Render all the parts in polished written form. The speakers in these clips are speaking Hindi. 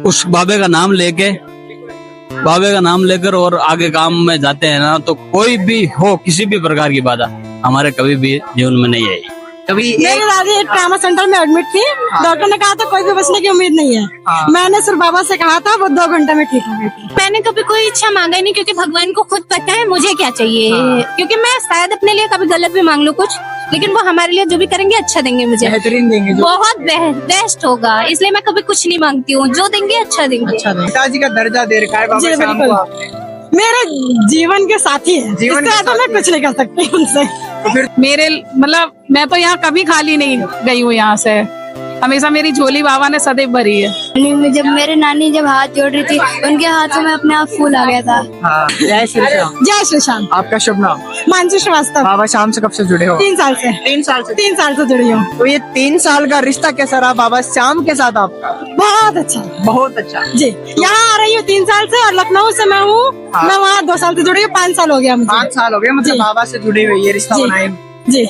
उस बाबे का नाम लेकर और आगे काम में जाते हैं ना, तो कोई भी हो, किसी भी प्रकार की बाधा हमारे कभी भी जीवन में नहीं आई। कभी मेरी दादी एक ट्रामा सेंटर में एडमिट थी। डॉक्टर ने कहा था कोई भी बचने की उम्मीद नहीं है। मैंने सिर्फ बाबा से कहा था, वो 2 घंटे में ठीक हो गई थी। मैंने कभी कोई इच्छा मांगा ही नहीं, क्योंकि भगवान को खुद पता है मुझे क्या चाहिए। क्योंकि मैं शायद अपने लिए कभी गलत भी मांग लूं कुछ, लेकिन वो हमारे लिए जो भी करेंगे अच्छा देंगे, मुझे बेहतरीन देंगे, बहुत बेस्ट होगा। इसलिए मैं कभी कुछ नहीं मांगती हूँ, जो देंगे अच्छा देंगे। पिताजी का दर्जा दे रखा है बाबा जी, शाम बिल्कुल। को आपने। मेरे जीवन के साथी है, जीवन इससे के ज्यादा मैं कुछ नहीं कर सकती उनसे। तो फिर मेरे मतलब मैं तो यहाँ कभी खाली नहीं गई हूँ, यहाँ से हमेशा मेरी झोली बाबा ने सदैव भरी है। जब मेरे नानी जब हाथ जोड़ रही थी, उनके हाथों में अपने आप फूल आ गया था। हाँ, जय श्री राम। जय श्री श्याम। आपका शुभ नाम? मानसी श्रीवास्तव। बाबा शाम से कब से जुड़े हो? 3 साल से। 3 साल से। 3 साल से जुड़ी हूँ। तो ये 3 साल का रिश्ता कैसा रहा बाबा शाम के साथ आपका? बहुत अच्छा, बहुत अच्छा। जी। यहाँ आ रही हूँ 3 साल से, और लखनऊ से मैं हूँ। मैं वहाँ 2 साल से जुड़ी हूँ, 5 साल हो गया मुझे। 5 साल हो गए मतलब जी। बाबा से जुड़े हुए, ये रिश्ता जी। बनाए। जी,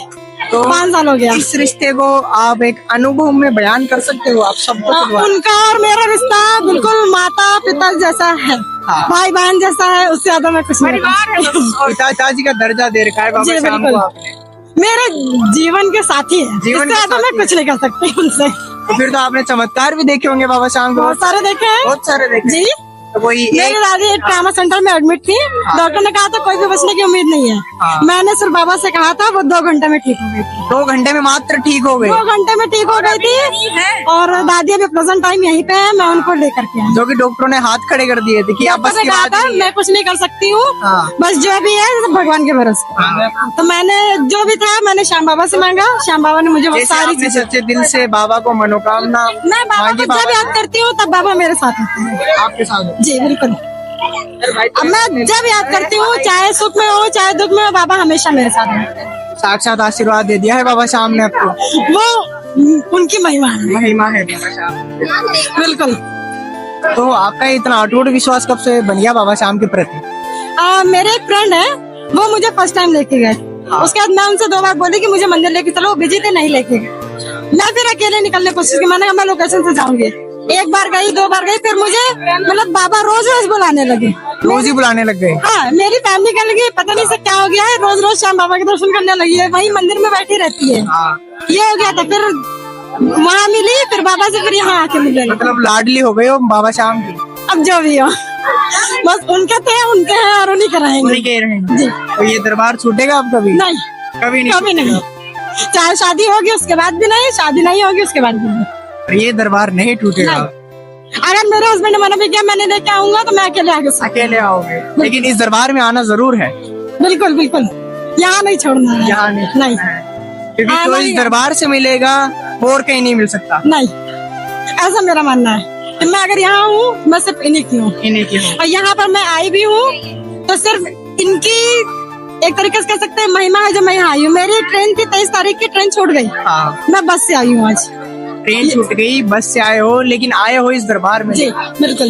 तो 5 साल हो गया। इस रिश्ते को आप एक अनुभव में बयान कर सकते हो आप सब? उनका और मेरा रिश्ता बिल्कुल माता पिता जैसा है, भाई बहन जैसा है, उससे ज्यादा मैं कुछ नहीं कर पिताजी का दर्जा दे रखा है बाबा जी, शाम बिल्कुल। को आपने। मेरे जीवन के साथी है, जीवन इससे के ज्यादा मैं साथी कुछ नहीं कर सकती उनसे। तो फिर तो आपने चमत्कार भी देखे होंगे बाबा शाम को? बहुत सारे देखे हैं। बहुत सारे देखे। जी। तो कोई मेरी दादी एक ट्रामा सेंटर में एडमिट थी। डॉक्टर ने कहा था कोई भी बचने की उम्मीद नहीं है। मैंने सिर्फ बाबा से कहा था, वो 2 घंटे में ठीक हो गई थी। 2 घंटे में मात्र ठीक हो गए? 2 घंटे में ठीक हो गई थी। और दादी अभी प्रेजेंट टाइम यहीं पे है, मैं उनको लेकर के आई। जो कि डॉक्टरों ने हाथ खड़े कर दिए थे कि आप बस डॉक्टर की ने कहा बात था नहीं है। मैं कुछ नहीं कर सकती हूँ, हाँ। बस जो भी है सब भगवान के भरोसे। तो मैंने जो भी था मैंने श्याम बाबा से मांगा, श्याम बाबा ने मुझे वो जैसे सारी आपने चीजें। सच्चे दिल से बाबा को मनोकामना मैं बाबा मांगी, को जब याद करती हूँ तब बाबा मेरे साथ होते हैं। आपके साथ? जी, बिल्कुल। अब मैं जब याद करती हूँ, चाहे सुख में हो चाहे दुख में हो, बाबा हमेशा मेरे साथ है। साक्षात आशीर्वाद दे दिया है बाबा शाम ने आपको। वो उनकी महिमा है। महिमा है बाबा शाम। बिल्कुल। तो आपका इतना अटूट विश्वास कब से बन गया बाबा शाम के प्रति? मेरे एक फ्रेंड है, वो मुझे फर्स्ट टाइम लेके गए। उसके बाद मैं उनसे 2 बार बोली कि मुझे मंदिर लेके चलो, वो बिजी थे, नहीं लेके गए। मैं फिर अकेले निकलने की कोशिश की, मैंने कहा मैं लोकेशन से जाऊंगी। 1 बार गई, 2 बार गई, फिर मुझे मतलब बाबा रोज रोज बुलाने लगे। रोज ही बुलाने लग गए? हाँ, मेरी फैमिली कहने लगी पता नहीं से क्या हो गया है, रोज रोज श्याम बाबा के दर्शन करने लगी है, वही मंदिर में बैठी रहती है। ये हो गया था, फिर वहाँ मिली, फिर बाबा से फिर यहाँ आके मिलने लगी। मतलब लाडली हो गई हो बाबा शाम की? अब जो भी हो, बस उनके थे, उनके हैं और उन्हीं कराएंगे। उन्हीं के रहेंगे। जी। तो ये दरबार छूटेगा अब कभी? नहीं, कभी नहीं। कभी नहीं। चाहे शादी होगी उसके बाद भी नहीं, शादी नहीं होगी उसके बाद भी नहीं। और ये दरबार नहीं टूटेगा? अगर मेरे हस्बैंड ने मना भी किया, मैंने लेके आऊंगा तो मैं अकेले आगे सकती अकेले आओगे, लेकिन इस दरबार में आना जरूर है? हूँ। बिल्कुल बिल्कुल, यहाँ नहीं छोड़ना है। यहाँ नहीं। क्योंकि हाँ, जो नहीं इस है। दरबार से मिलेगा वो और कहीं नहीं मिल सकता। नहीं, ऐसा मेरा मानना है कि मैं अगर यहाँ हूँ, मैं सिर्फ इन्हीं की हूँ। इन्हीं की हो। और यहाँ पर मैं आई भी हूँ तो सिर्फ इनकी एक तरीके से कह सकते हैं महिमा है जो मैं यहाँ आई हूँ। मेरी ट्रेन थी 23 तारीख की, ट्रेन छूट गई, हाँ, मैं बस से आई हूँ आज। ट्रेन छूट गई, बस से आए हो, लेकिन आए हो इस दरबार में। जी, बिल्कुल।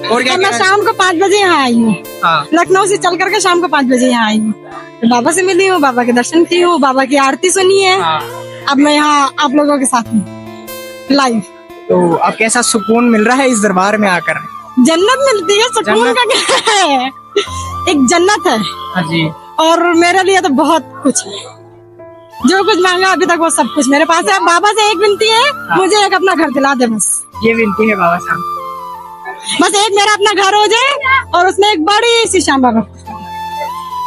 और क्या मैं कहना- शाम को 5 बजे यहाँ आई हूँ। हाँ। लखनऊ से चल करके शाम को 5 बजे यहाँ आई हूँ। तो बाबा से मिली हूँ, बाबा के दर्शन की हूँ, बाबा की आरती सुनी है। हाँ। अब मैं यहाँ आप लोगों के साथ हूँ लाइव। तो अब कैसा सुकून मिल रहा है इस दरबार में आकर? जन्नत मिलती है, सुकून जन्नत? का क्या है, एक जन्नत है। हाँ जी। और मेरे लिए तो बहुत कुछ है, जो कुछ मांगा अभी तक वो सब कुछ मेरे पास है। बाबा से एक विनती है, मुझे एक अपना घर दिला दे बस। ये विनती है बाबा शाम। बस एक मेरा अपना घर हो जाए और उसमें एक बड़ी सी श्याम बाबा।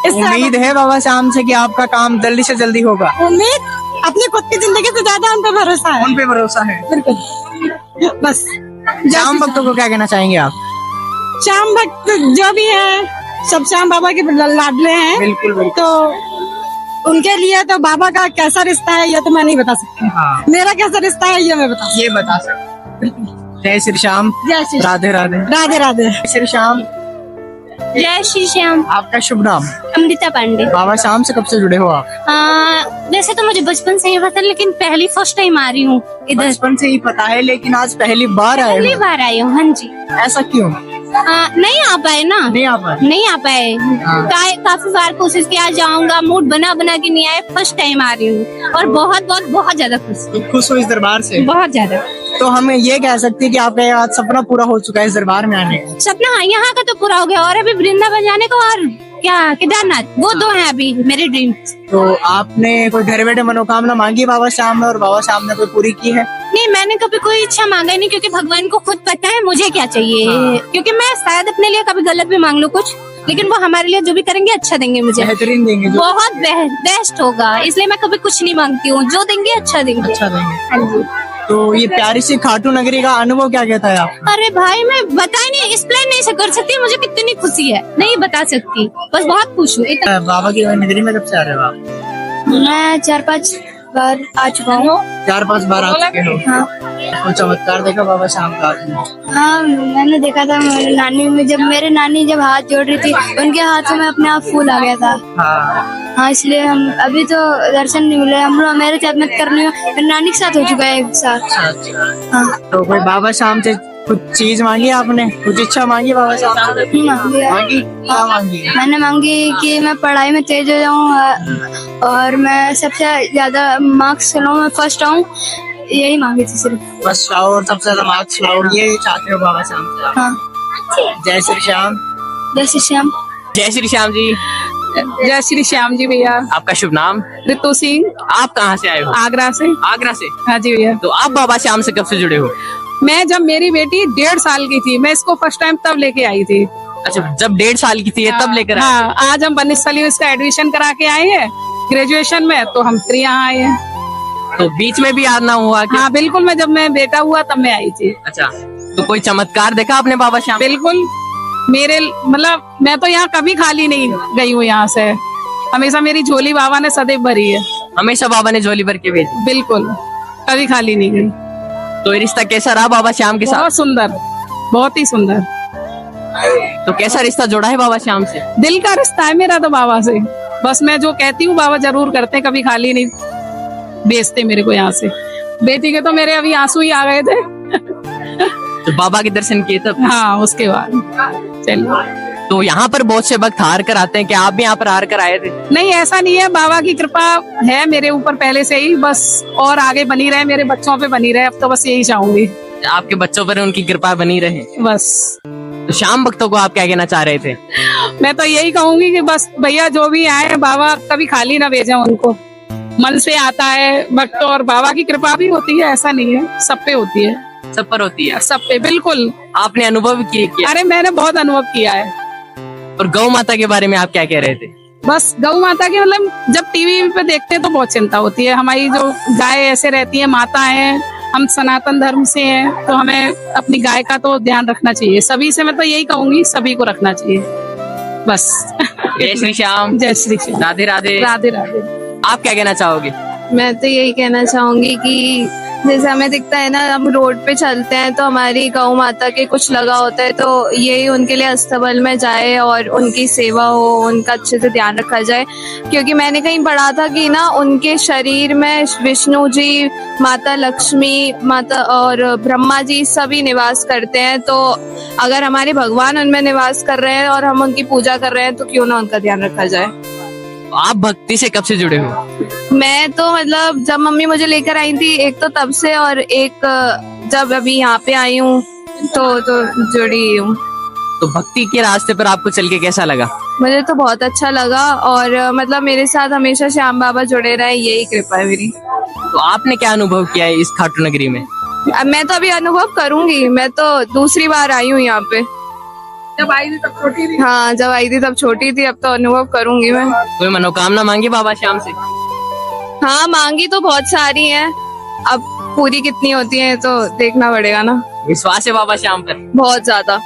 इससे उम्मीद है बाबा शाम से कि आपका काम जल्दी से जल्दी होगा? उम्मीद अपनी खुद की जिंदगी से ज्यादा उन पे भरोसा है। उन पे भरोसा है। बिल्कुल, बस। शाम भक्तों को क्या कहना चाहेंगे आप? श्याम भक्त जो भी है सब श्याम बाबा के लाडले हैं। बिल्कुल बिल्कुल। तो उनके लिए तो बाबा का कैसा रिश्ता है ये तो मैं नहीं बता सकती। हाँ। मेरा कैसा रिश्ता है ये मैं बता सकती ये बता सकते। जय श्री श्याम। जय श्री श्याम। राधे राधे। राधे राधे। जय श्री श्याम। जय श्री श्याम। आपका शुभ नाम? अमृता पांडे। बाबा शाम से कब से जुड़े हो आप? वैसे तो मुझे बचपन से ही पता, लेकिन पहली फर्स्ट टाइम आ रही हूँ इधर। बचपन से ही पता है, लेकिन आज पहली बार आए पहली हो। बार आई हूँ। हाँ जी। ऐसा क्यों? नहीं आ पाए ना, नहीं आ पाए? नहीं आ पाए। काफी बार कोशिश किया, जाऊंगा, मूड बना बना के नहीं आए। फर्स्ट टाइम आ रही हूँ और बहुत बहुत बहुत ज्यादा खुश हूँ। खुश हो इस दरबार से? बहुत ज्यादा। तो हमें ये कह सकते हैं कि आपका आज सपना पूरा हो चुका है इस दरबार में आने का। सपना हाँ, यहाँ का तो पूरा हो गया और अभी वृंदावन जाने का और क्या केदारनाथ, वो दो हैं अभी मेरे ड्रीम। तो आपने कोई घर बैठे मनोकामना मांगी बाबा श्याम में और बाबा श्याम ने कोई पूरी की है? नहीं, मैंने कभी कोई इच्छा मांगा ही नहीं, क्योंकि भगवान को खुद पता है मुझे क्या चाहिए। क्योंकि मैं शायद अपने लिए कभी गलत भी मांग लूं कुछ, लेकिन वो हमारे लिए जो भी करेंगे अच्छा देंगे मुझे, बेहतरीन देंगे जो बहुत बेस्ट होगा। इसलिए मैं कभी कुछ नहीं मांगती हूँ, जो देंगे अच्छा देंगे। अच्छा देंगे। हाँ जी। तो ये प्यारी सी खाटू नगरी का अनुभव क्या कहता है आप? अरे भाई, मैं बता ही नहीं, एक्सप्लेन नहीं कर सकती मुझे कितनी खुशी है, नहीं बता सकती, बस बहुत खुश हूँ। बाबा की नगरी में कब से आ रहे हो आप? मैं 4-5 बार आ चुका हूँ। 4-5 बार आ चुके हो। हाँ कोई चमत्कार देखा बाबा श्याम का आपने? हाँ, मैंने देखा था मेरे नानी जब हाथ जोड़ रही थी, उनके हाथों में अपने आप फूल आ गया था। हाँ, इसलिए हम अभी तो दर्शन नहीं मिले, हम लोग मेरे साथ मत करनी हो, मेरी नानी के साथ हो चुका है एक साथ। हाँ, तो कोई बाबा श्याम से कुछ चीज मांगी आपने, कुछ इच्छा मांगी बाबा श्याम से? मांगी? क्या मांगी? मैंने मांगी कि मैं पढ़ाई में तेज हो जाऊँ और मैं सबसे ज्यादा मार्क्स लाऊं, मैं फर्स्ट आऊँ, यही मांगी थी सिर्फ। बस और सबसे ज्यादा मार्क्स लाओ, ये चाहते हो बाबा श्याम से? हाँ। जय श्री श्याम। जय श्री श्याम। जय श्री श्याम जी। जय श्री श्याम जी भैया। आपका शुभ नाम? रितु सिंह, आप कहाँ से आए हो? आगरा से। आगरा से। हाँ जी भैया। तो आप बाबा श्याम से कब से जुड़े हो? मैं जब मेरी बेटी 1.5 साल की थी, मैं इसको फर्स्ट टाइम तब लेके आई थी। अच्छा, जब 1.5 साल की थी ये तब लेकर आए? हाँ, आज हम बनस्थली में इसका एडमिशन करा के आए हैं ग्रेजुएशन में, तो हम फिर यहाँ आए हैं। तो बीच में भी आना हुआ क्या? हाँ बिल्कुल, मैं जब मैं बेटा हुआ तब मैं आई थी। अच्छा, तो कोई चमत्कार देखा आपने बाबा श्याम? बिल्कुल, मेरे मतलब मैं तो यहाँ कभी खाली नहीं गई हूँ, यहाँ से हमेशा मेरी झोली बाबा ने सदैव भरी है। हमेशा बाबा ने झोली भर के भेजी? बिल्कुल, कभी खाली नहीं गई। तो ये रिश्ता कैसा रहा बाबा श्याम के साथ? बहुत सुंदर, बहुत ही सुंदर। तो कैसा रिश्ता जोड़ा है बाबा श्याम से? दिल का रिश्ता है मेरा तो बाबा से, बस मैं जो कहती हूँ बाबा जरूर करते, कभी खाली नहीं भेजते मेरे को यहाँ से। बेटी के तो मेरे अभी आंसू ही आ गए थे। तो बाबा के दर्शन किए तब? हाँ, उसके बाद। चलिए, तो यहाँ पर बहुत से भक्त हार कर आते हैं, क्या आप भी यहाँ पर हार कर आए थे? नहीं ऐसा नहीं है, बाबा की कृपा है मेरे ऊपर पहले से ही, बस और आगे बनी रहे, मेरे बच्चों पे बनी रहे, अब तो बस यही चाहूंगी। आपके बच्चों पर उनकी कृपा बनी रहे बस। तो श्याम भक्तों को आप क्या कहना चाह रहे थे? मैं तो यही कहूंगी कि बस भैया जो भी आए, बाबा कभी खाली ना भेजे उनको, मन से आता है भक्त, और बाबा की कृपा भी होती है, ऐसा नहीं है, सब पे होती है। सब पर होती है? सब पे, बिल्कुल। आपने अनुभव किया? अरे मैंने बहुत अनुभव किया है। और गौ माता के बारे में आप क्या कह रहे थे? बस गौ माता की मतलब जब टीवी पे देखते हैं तो बहुत चिंता होती है। हमारी जो गाय ऐसे रहती है, माता है, हम सनातन धर्म से हैं, तो हमें अपनी गाय का तो ध्यान रखना चाहिए। सभी से मैं तो यही कहूंगी, सभी को रखना चाहिए, बस। जय श्री श्याम। जय श्री श्याम। राधे राधे। राधे राधे। आप क्या कहना चाहोगे? मैं तो यही कहना चाहूंगी कि जैसे हमें दिखता है ना, हम रोड पे चलते हैं तो हमारी गौ माता के कुछ लगा होता है, तो यही उनके लिए अस्तबल में जाए और उनकी सेवा हो, उनका अच्छे से ध्यान रखा जाए। क्योंकि मैंने कहीं पढ़ा था कि ना उनके शरीर में विष्णु जी, माता लक्ष्मी, माता और ब्रह्मा जी सभी निवास करते हैं। तो अगर हमारे भगवान उनमें निवास कर रहे हैं और हम उनकी पूजा कर रहे हैं, तो क्यों ना उनका ध्यान रखा जाए। आप भक्ति से कब से जुड़े हो? मैं तो मतलब जब मम्मी मुझे लेकर आई थी, एक तो तब से, और एक जब अभी यहाँ पे आई हूँ तो जुड़ी हूँ। तो भक्ति के रास्ते पर आपको चल के कैसा लगा? मुझे तो बहुत अच्छा लगा, और मतलब मेरे साथ हमेशा श्याम बाबा जुड़े रहे, यही कृपा है मेरी। तो आपने क्या अनुभव किया है इस खाटू नगरी में? अब मैं तो अभी अनुभव करूंगी, मैं तो दूसरी बार आई हूँ यहाँ पे। जब आई थी तब छोटी थी। हाँ, जब आई थी तब छोटी थी, अब तो अनुभव करूंगी मैं। कोई मनोकामना मांगी बाबा श्याम से? हाँ, मांगी तो बहुत सारी है, अब पूरी कितनी होती है तो देखना पड़ेगा ना। विश्वास है बाबा श्याम पर? बहुत ज्यादा,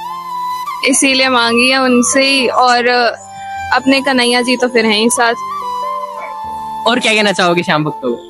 इसीलिए मांगी है उनसे ही, और अपने कन्हैया जी तो फिर हैं ही साथ। और क्या कहना चाहोगे श्याम भक्तों को?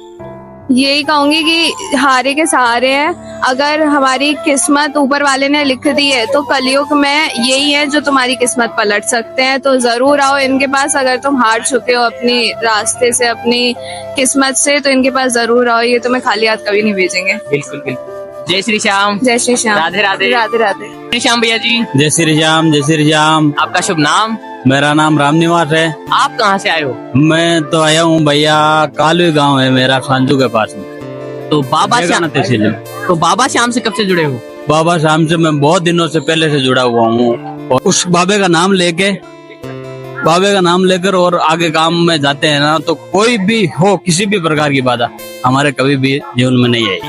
यही कहूंगी कि हारे के सहारे हैं, अगर हमारी किस्मत ऊपर वाले ने लिख दी है तो कलयुग में यही है जो तुम्हारी किस्मत पलट सकते हैं। तो जरूर आओ इनके पास, अगर तुम हार चुके हो अपनी रास्ते से, अपनी किस्मत से, तो इनके पास जरूर आओ, ये तुम्हें खाली हाथ कभी नहीं भेजेंगे। बिल्कुल बिल्कुल। जय श्री श्याम। जय श्री श्याम। राधे राधे। राधे राधे। श्री श्याम भैया जी। जय श्री राम। जय श्री राम। आपका शुभ नाम? मेरा नाम राम निवास है। आप कहाँ से आए हो? मैं तो आया हूँ भैया, कालू गांव है मेरा, सांजू के पास में। तो बाबा श्याम तहसील में। तो बाबा श्याम से कब से जुड़े हो? बाबा श्याम से मैं बहुत दिनों से पहले से जुड़ा हुआ हूँ, और उस बाबे का नाम लेकर और आगे काम में जाते हैं ना, तो कोई भी हो, किसी भी प्रकार की बाधा हमारे कभी भी जीवन में नहीं आई,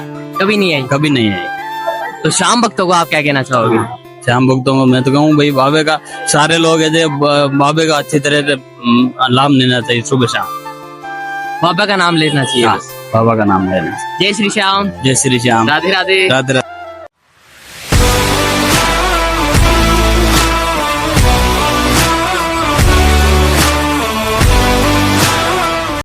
कभी नहीं आई। कभी नहीं आई। तो शाम भक्तों को आप क्या कहना चाहोगे? श्याम भक्तों को मैं तो कहूँ भाई, बाबे का सारे लोग है जो बाबे का अच्छी तरह से लाभ लेना चाहिए, सुबह शाम बाबा का नाम लेना चाहिए हाँ, बस। बाबा का नाम लेना। जय श्री श्याम। जय श्री श्याम। राधे राधे। राधे राधे।